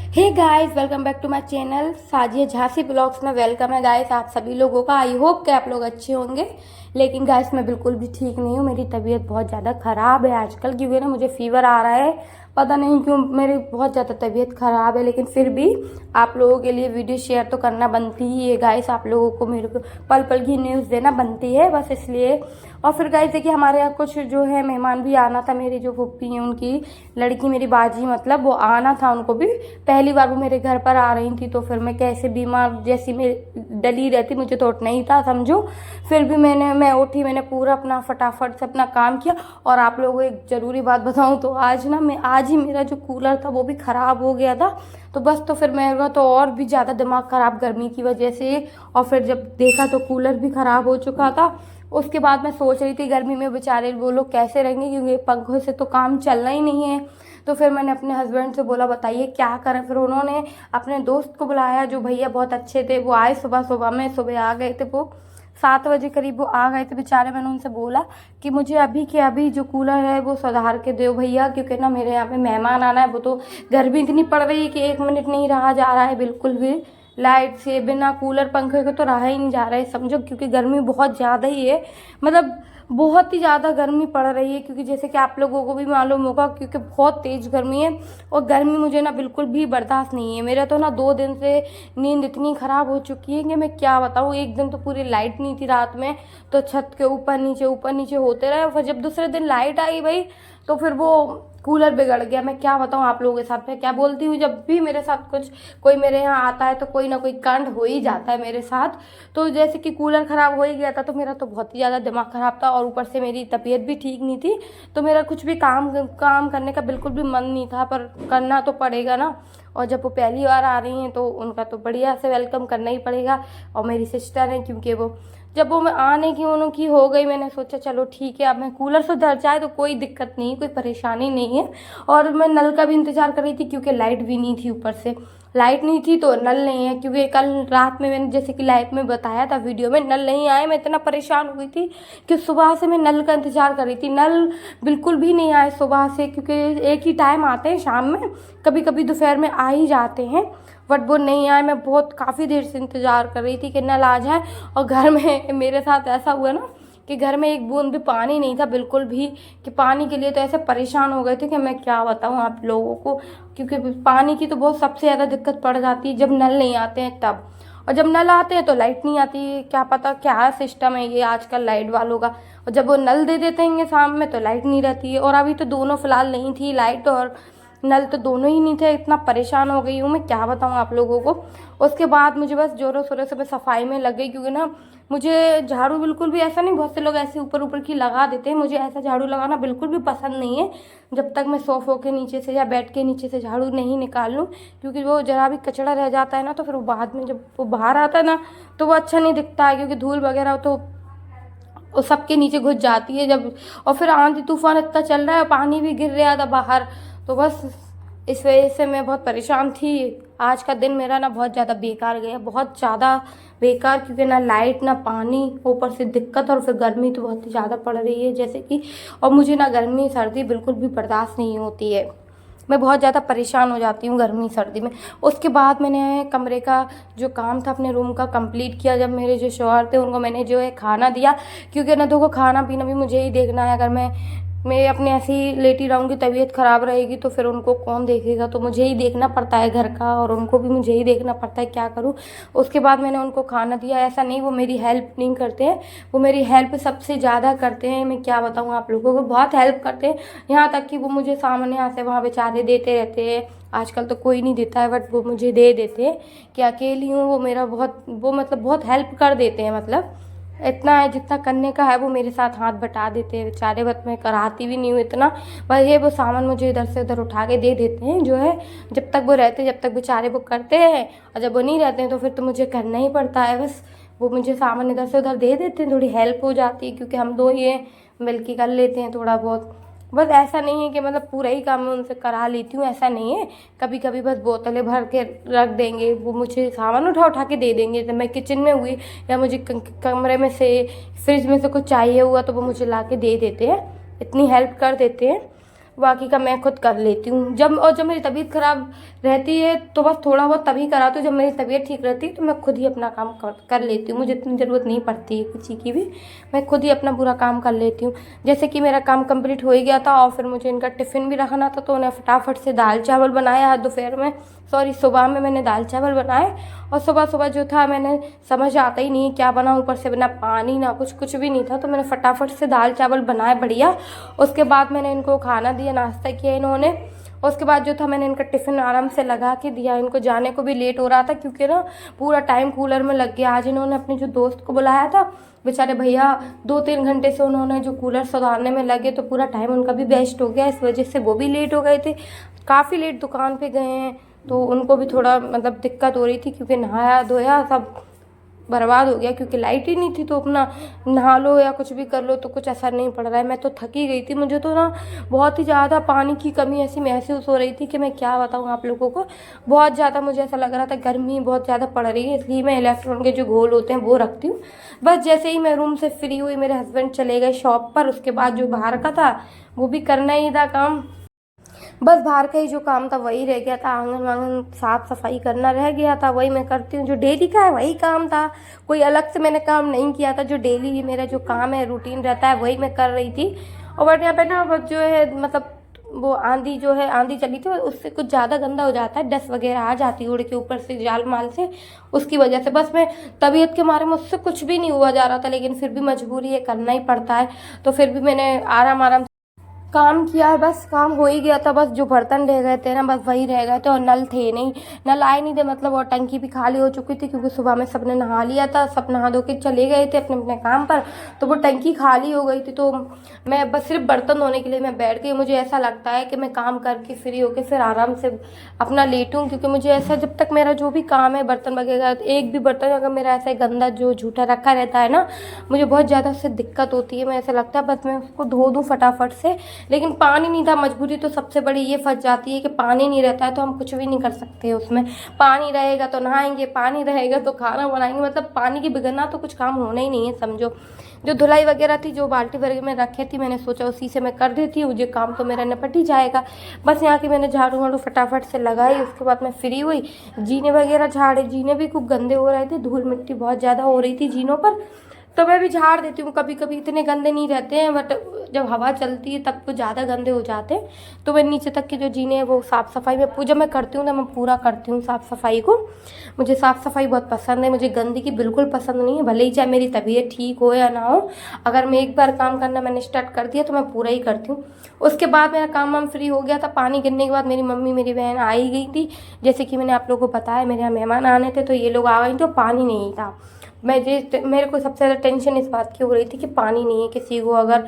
Hey guys, welcome back to my channel Sajiya Jhansi blogs में। Welcome है guys आप सभी लोगों का। आई होप कि आप लोग अच्छे होंगे। लेकिन गाइस मैं बिल्कुल भी ठीक नहीं हूँ। मेरी तबीयत बहुत ज़्यादा ख़राब है आजकल, क्योंकि ना मुझे फीवर आ रहा है। पता नहीं क्यों मेरी बहुत ज़्यादा तबीयत ख़राब है, लेकिन फिर भी आप लोगों के लिए वीडियो शेयर तो करना बनती ही है गाइस। आप लोगों को मेरे को पल पल की न्यूज़ देना बनती है, बस इसलिए। और फिर गाइस देखिए, हमारे यहाँ कुछ जो है मेहमान भी आना था। मेरी जो फूफी है उनकी लड़की, मेरी बाजी मतलब, वो आना था। उनको भी पहली बार वो मेरे घर पर आ रही थी, तो फिर मैं कैसे बीमार जैसी मैं डली रहती, मुझे तो उठना ही था समझो। फिर भी मैं उठी, मैंने पूरा अपना फटाफट से अपना काम किया। और आप लोगों को एक ज़रूरी बात बताऊं तो आज ही मेरा जो कूलर था वो भी ख़राब हो गया था। तो बस, तो फिर मेरा तो और भी ज़्यादा दिमाग ख़राब गर्मी की वजह से। और फिर जब देखा तो कूलर भी ख़राब हो चुका था। उसके बाद मैं सोच रही थी गर्मी में बेचारे वो लोग कैसे रहेंगे, क्योंकि पंखों से तो काम चलना ही नहीं है। तो फिर मैंने अपने हस्बैंड से बोला बताइए क्या करें। फिर उन्होंने अपने दोस्त को बुलाया, जो भैया बहुत अच्छे थे। वो आए सुबह आ गए थे। वो 7 बजे करीब वो आ गए थे बेचारे। मैंने उनसे बोला कि मुझे अभी के अभी जो कूलर है वो सुधार के दो भैया, क्योंकि ना मेरे यहाँ पे मेहमान आना है। वो तो गर्मी इतनी पड़ रही है कि 1 मिनट नहीं रहा जा रहा है बिल्कुल भी। लाइट से बिना कूलर पंखे के तो रहा ही नहीं जा रहा है समझो, क्योंकि गर्मी बहुत ज़्यादा ही है। मतलब बहुत ही ज़्यादा गर्मी पड़ रही है, क्योंकि जैसे कि आप लोगों को भी मालूम होगा, क्योंकि बहुत तेज़ गर्मी है। और गर्मी मुझे ना बिल्कुल भी बर्दाश्त नहीं है। मेरा तो ना 2 दिन से नींद इतनी ख़राब हो चुकी है कि मैं क्या बताऊँ। एक दिन तो पूरी लाइट नहीं थी रात में, तो छत के ऊपर नीचे होते रहे। फिर जब दूसरे दिन लाइट आई भाई, तो फिर वो कूलर बिगड़ गया। मैं क्या बताऊँ आप लोगों के साथ। मैं क्या बोलती हूँ, जब भी मेरे साथ कुछ कोई मेरे यहाँ आता है तो कोई ना कोई कांड हो ही जाता है मेरे साथ। तो जैसे कि कूलर ख़राब हो ही गया था, तो मेरा तो बहुत ही ज़्यादा दिमाग ख़राब था। और ऊपर से मेरी तबीयत भी ठीक नहीं थी, तो मेरा कुछ भी काम करने का बिल्कुल भी मन नहीं था। पर करना तो पड़ेगा ना। और जब वो पहली बार आ रही हैं तो उनका तो बढ़िया से वेलकम करना ही पड़ेगा। और मेरी सिस्टर हैं, क्योंकि वो जब वो मैं आने की उनकी हो गई, मैंने सोचा चलो ठीक है, अब मैं कूलर सुधर जाए तो कोई दिक्कत नहीं, कोई परेशानी नहीं है। और मैं नल का भी इंतज़ार कर रही थी, क्योंकि लाइट भी नहीं थी। ऊपर से लाइट नहीं थी तो नल नहीं है, क्योंकि कल रात में मैंने जैसे कि लाइव में बताया था वीडियो में, नल नहीं आए। मैं इतना परेशान हो गई थी कि सुबह से मैं नल का इंतज़ार कर रही थी। नल बिल्कुल भी नहीं आए सुबह से, क्योंकि एक ही टाइम आते हैं शाम में, कभी कभी दोपहर में आ ही जाते हैं। बट वो नहीं आए। मैं बहुत काफ़ी देर से इंतज़ार कर रही थी कि नल आ जाए। और घर में मेरे साथ ऐसा हुआ ना कि घर में एक बूंद भी पानी नहीं था बिल्कुल भी, कि पानी के लिए तो ऐसे परेशान हो गए थे कि मैं क्या बताऊँ आप लोगों को। क्योंकि पानी की तो बहुत सबसे ज़्यादा दिक्कत पड़ जाती है जब नल नहीं आते हैं तब। और जब नल आते हैं तो लाइट नहीं आती है। क्या पता क्या सिस्टम है ये आजकल लाइट वालों का। और जब वो नल दे देते हैं शाम में तो लाइट नहीं रहती है। और अभी तो दोनों फिलहाल नहीं थी, लाइट और नल तो दोनों ही नहीं थे। इतना परेशान हो गई हूँ मैं, क्या बताऊँ आप लोगों को। उसके बाद मुझे बस जोरों शोरों से मैं सफाई में लग गई, क्योंकि ना मुझे झाड़ू बिल्कुल भी ऐसा नहीं, बहुत से लोग ऐसे ऊपर ऊपर की लगा देते हैं, मुझे ऐसा झाड़ू लगाना बिल्कुल भी पसंद नहीं है। जब तक मैं सोफों के नीचे से या बेड के नीचे से झाड़ू नहीं निकाल लूँ, क्योंकि वो जरा भी कचरा रह जाता है ना, तो फिर वो बाद में जब वो बाहर आता है ना, तो वो अच्छा नहीं दिखता है, क्योंकि धूल वगैरह तो वो सबके नीचे घुस जाती है जब। और फिर आंधी तूफान इतना चल रहा है, पानी भी गिर रहा था बाहर। तो बस इस वजह से मैं बहुत परेशान थी। आज का दिन मेरा ना बहुत ज़्यादा बेकार गया, बहुत ज़्यादा बेकार, क्योंकि ना लाइट ना पानी, ऊपर से दिक्कत। और फिर गर्मी तो बहुत ही ज़्यादा पड़ रही है जैसे कि। और मुझे ना गर्मी सर्दी बिल्कुल भी बर्दाश्त नहीं होती है। मैं बहुत ज़्यादा परेशान हो जाती हूँ गर्मी सर्दी में। उसके बाद मैंने कमरे का जो काम था अपने रूम का कंप्लीट किया। जब मेरे जो शौहर थे उनको मैंने जो है खाना दिया, क्योंकि ना देखो खाना पीना भी मुझे ही देखना है। अगर मैं अपने ऐसे ही लेटी रहूँगी, तबीयत ख़राब रहेगी, तो फिर उनको कौन देखेगा। तो मुझे ही देखना पड़ता है घर का, और उनको भी मुझे ही देखना पड़ता है, क्या करूँ। उसके बाद मैंने उनको खाना दिया। ऐसा नहीं वो मेरी हेल्प नहीं करते हैं, वो मेरी हेल्प सबसे ज़्यादा करते हैं। मैं क्या बताऊँ आप लोगों को, बहुत हेल्प करते हैं। यहाँ तक कि वो मुझे सामने यहाँ से वहाँ बेचारे देते रहते हैं। आजकल तो कोई नहीं देता है, बट वो मुझे दे देते हैं कि अकेली हूँ। वो मेरा बहुत वो मतलब बहुत हेल्प कर देते हैं। मतलब इतना है जितना करने का है वो मेरे साथ हाथ बटा देते हैं बेचारे। बट मैं कराती भी नहीं हूँ इतना, बस ये वो सामान मुझे इधर से उधर उठा के दे देते हैं जो है। जब तक वो रहते हैं, जब तक बेचारे वो करते हैं, और जब वो नहीं रहते हैं तो फिर तो मुझे करना ही पड़ता है। बस वो मुझे सामान इधर से उधर दे देते हैं, थोड़ी हेल्प हो जाती है, क्योंकि हम दो ही हैं, मिल के कर लेते हैं थोड़ा बहुत। बस ऐसा नहीं है कि मतलब पूरा ही काम मैं उनसे करा लेती हूँ, ऐसा नहीं है। कभी कभी बस बोतलें भर के रख देंगे, वो मुझे सामान उठा उठा के दे देंगे। जब मैं किचन में हुई या मुझे कमरे में से फ्रिज में से कुछ चाहिए हुआ, तो वो मुझे ला के दे देते हैं, इतनी हेल्प कर देते हैं। बाकी का मैं खुद कर लेती हूँ। जब मेरी तबीयत ख़राब रहती है तो बस थोड़ा बहुत तभी कराती हूँ। जब मेरी तबीयत ठीक रहती है तो मैं खुद ही अपना काम कर लेती हूँ। मुझे इतनी ज़रूरत नहीं पड़ती है किसी की भी, मैं खुद ही अपना पूरा काम कर लेती हूँ। जैसे कि मेरा काम कंप्लीट हो ही गया था और फिर मुझे इनका टिफ़िन भी रखना था, तो उन्हें फटाफट से दाल चावल बनाया। दोपहर में सुबह में मैंने दाल चावल बनाए। और सुबह सुबह जो था, मैंने समझ आता ही नहीं क्या बना, ऊपर से ना पानी ना कुछ भी नहीं था, तो मैंने फटाफट से दाल चावल बनाए बढ़िया। उसके बाद मैंने इनको खाना दिया, नाश्ता किया इन्होंने। उसके बाद जो था, मैंने इनका टिफ़िन आराम से लगा के दिया। इनको जाने को भी लेट हो रहा था क्योंकि ना पूरा टाइम कूलर में लग गया। आज इन्होंने अपने जो दोस्त को बुलाया था, बेचारे भैया 2-3 घंटे से उन्होंने जो कूलर सुधारने में लगे, तो पूरा टाइम उनका भी वेस्ट हो गया। इस वजह से वो भी लेट हो गए थे, काफ़ी लेट दुकान पे गए हैं। तो उनको भी थोड़ा मतलब दिक्कत हो रही थी क्योंकि नहाया धोया सब बर्बाद हो गया, क्योंकि लाइट ही नहीं थी। तो अपना नहा लो या कुछ भी कर लो तो कुछ असर नहीं पड़ रहा है। मैं तो थकी गई थी, मुझे तो ना बहुत ही ज़्यादा पानी की कमी ऐसी महसूस हो रही थी कि मैं क्या बताऊँ आप लोगों को। बहुत ज़्यादा मुझे ऐसा लग रहा था गर्मी बहुत ज़्यादा पड़ रही है, इसलिए मैं इलेक्ट्रॉन के जो घोल होते हैं वो रखती हूँ। बस जैसे ही मैं रूम से फ्री हुई, मेरे हस्बैंड चले गए शॉप पर। उसके बाद जो बाहर का था वो भी करना ही था काम। बस बाहर का ही जो काम था वही रह गया था, आंगन वांगन साफ सफाई करना रह गया था, वही मैं करती हूँ। जो डेली का है वही काम था, कोई अलग से मैंने काम नहीं किया था। जो डेली मेरा जो काम है रूटीन रहता है वही मैं कर रही थी। और बट यहाँ पे ना बस जो है मतलब वो आंधी जो है, आंधी चली थी, उससे कुछ ज़्यादा गंदा हो जाता है, डस्ट वगैरह आ जाती है उड़ के ऊपर से जाल माल से। उसकी वजह से बस मैं तबीयत के मारे मुझसे कुछ भी नहीं हुआ जा रहा था, लेकिन फिर भी मजबूरी है, करना ही पड़ता है। तो फिर भी मैंने आराम आराम काम किया है। बस काम हो ही गया था, बस जो बर्तन रह गए थे ना बस वही रह गए थे। और नल थे नहीं, नल आए नहीं थे मतलब, और टंकी भी खाली हो चुकी थी क्योंकि सुबह में सबने नहा लिया था, सब नहा धो के चले गए थे अपने अपने काम पर। तो वो टंकी खाली हो गई थी, तो मैं बस सिर्फ बर्तन धोने के लिए मैं बैठ गई। मुझे ऐसा लगता है कि मैं काम करके फ्री होके फिर आराम से अपना लेटूँ, क्योंकि मुझे ऐसा जब तक मेरा जो भी काम है बर्तन वगैरह, एक भी बर्तन अगर मेरा ऐसा गंदा जो झूठा रखा रहता है ना, मुझे बहुत ज़्यादा उससे दिक्कत होती है। मैं ऐसा लगता है बस मैं उसको धो दूँ फटाफट से, लेकिन पानी नहीं था। मजबूरी तो सबसे बड़ी ये फंस जाती है कि पानी नहीं रहता है तो हम कुछ भी नहीं कर सकते उसमें। पानी रहेगा तो नहाएंगे, पानी रहेगा तो खाना बनाएंगे, मतलब पानी के बिगड़ना तो कुछ काम होना ही नहीं है समझो। जो धुलाई वगैरह थी, जो बाल्टी वगैरह में रखी थी, मैंने सोचा उसी से मैं कर देती हूँ, ये काम तो मेरा निपट ही जाएगा। बस यहाँ की मैंने झाड़ू वाड़ू फटाफट से लगाई। उसके बाद मैं फ्री हुई, जीने वगैरह झाड़े, जीने भी खूब गंदे हो रहे थे, धूल मिट्टी बहुत ज़्यादा हो रही थी जीनों पर, तो मैं भी झाड़ देती हूँ। कभी कभी इतने गंदे नहीं रहते हैं, बट जब हवा चलती है तब तो ज़्यादा गंदे हो जाते हैं। तो मैं नीचे तक के जो जीने हैं वो साफ़ सफाई में पूजा मैं करती हूँ ना, मैं पूरा करती हूँ साफ़ सफाई को। मुझे साफ़ सफाई बहुत पसंद है, मुझे गंदगी बिल्कुल पसंद नहीं है, भले ही चाहे मेरी तबीयत ठीक हो या ना हो। अगर मैं एक बार काम करना मैंने स्टार्ट कर दिया तो मैं पूरा ही करती हूँ। उसके बाद मेरा काम वाम फ्री हो गया था। पानी गिरने के बाद मेरी मम्मी मेरी बहन आ ही गई थी। जैसे कि मैंने आप लोगों को बताया मेरे यहाँ मेहमान आने थे, तो ये लोग आ गए थे, पानी नहीं था। मेरे को सबसे ज़्यादा टेंशन इस बात की हो रही थी कि पानी नहीं है, किसी को अगर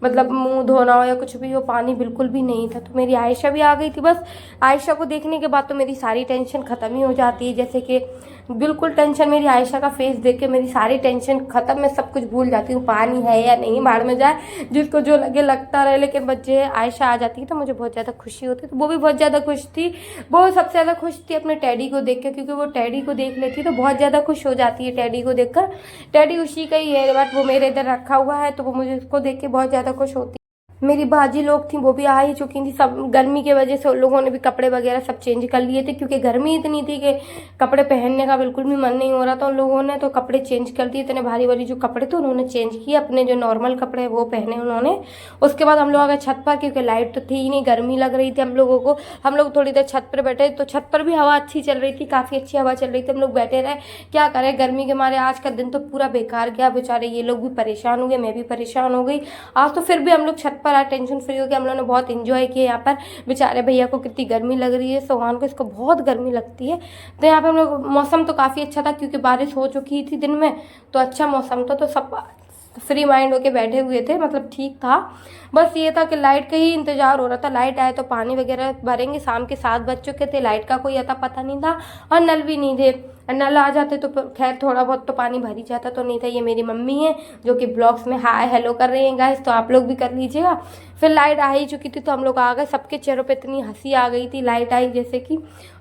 मतलब मुंह धोना हो या कुछ भी हो, पानी बिल्कुल भी नहीं था। तो मेरी आयशा भी आ गई थी। बस आयशा को देखने के बाद तो मेरी सारी टेंशन ख़त्म ही हो जाती है। जैसे कि बिल्कुल टेंशन, मेरी आयशा का फेस देख के मेरी सारी टेंशन ख़त्म, मैं सब कुछ भूल जाती हूँ। पानी है या नहीं, बाहर में जाए, जिसको जो लगे लगता रहे, लेकिन बच्चे आयशा आ जाती है तो मुझे बहुत ज़्यादा खुशी होती है। तो वो भी बहुत ज़्यादा खुश थी, वो सबसे ज़्यादा खुश थी अपने टैडी को देख के, क्योंकि वो टैडी को देख लेती तो बहुत ज़्यादा खुश हो जाती है टैडी को देख कर। टैडी उसी का ही है, बट वो मेरे इधर रखा हुआ है, तो वो मुझे उसको देख के बहुत ज़्यादा खुश होती है। मेरी बाजी लोग थी वो भी आ ही चुकी थी। सब गर्मी की वजह से उन लोगों ने भी कपड़े वगैरह सब चेंज कर लिए थे, क्योंकि गर्मी इतनी थी कि कपड़े पहनने का बिल्कुल भी मन नहीं हो रहा था उन लोगों ने, तो कपड़े चेंज कर दिए। इतने भारी भारी जो कपड़े थे उन्होंने चेंज किए, अपने जो नॉर्मल कपड़े वो पहने उन्होंने। उसके बाद हम लोग आ गए छत पर, क्योंकि लाइट तो थी ही नहीं, गर्मी लग रही थी हम लोगों को। हम लोग थोड़ी देर छत पर बैठे, तो छत पर भी हवा अच्छी चल रही थी, काफ़ी अच्छी हवा चल रही थी। हम लोग बैठे रहे, क्या करें गर्मी के मारे। आज का दिन तो पूरा बेकार गया, बेचारे ये लोग भी परेशान हो गए, मैं भी परेशान हो गई आज। तो फिर भी हम लोग छत पर आए, टेंशन फ्री हो गया। हम लोगों ने बहुत एंजॉय किया यहाँ पर। बेचारे भैया को कितनी गर्मी लग रही है, सोहान को, इसको बहुत गर्मी लगती है। तो यहाँ पे हम लोग, मौसम तो काफ़ी अच्छा था क्योंकि बारिश हो चुकी थी दिन में, तो अच्छा मौसम था, तो सब फ्री माइंड होके बैठे हुए थे, मतलब ठीक था। बस ये था कि लाइट का ही इंतजार हो रहा था, लाइट आए तो पानी वगैरह भरेंगे। शाम के 7 बज चुके थे, लाइट का कोई अता पता नहीं था, और नल भी नहीं थे। नल आ जाते तो खैर थोड़ा बहुत तो पानी भर ही जाता, तो नहीं था। ये मेरी मम्मी है जो कि ब्लॉग्स में हाय हेलो कर रही हैं गाइस, तो आप लोग भी कर लीजिएगा। फिर लाइट आ ही चुकी थी तो हम लोग आ गए। सबके चेहरों पे इतनी हंसी आ गई थी लाइट आई,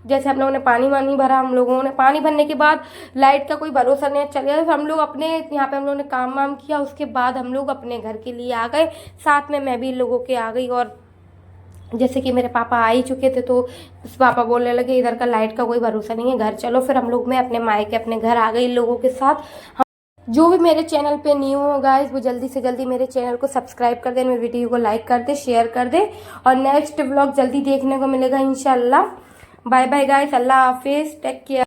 जैसे हम लोगों ने पानी वानी भरा। हम लोगों ने पानी भरने के बाद लाइट का कोई भरोसा नहीं, चल गया। फिर हम लोग अपने यहाँ पे हम लोगों ने काम वाम किया। उसके बाद हम लोग अपने घर के लिए आ गए, साथ में मैं भी लोगों के आ गई। और जैसे कि मेरे पापा आ ही चुके थे तो पापा बोलने लगे इधर का लाइट का कोई भरोसा नहीं है, घर चलो। फिर हम लोग मैं अपने मायके अपने घर आ गई इन लोगों के साथ। जो भी मेरे चैनल पे न्यू हो गाइस वो जल्दी से जल्दी मेरे चैनल को सब्सक्राइब कर दे, मेरे वीडियो को लाइक कर दे, शेयर कर दे, और नेक्स्ट व्लॉग जल्दी देखने को मिलेगा इंशाल्लाह। बाय बाय गाइस, अल्लाह हाफिज, टेक केयर।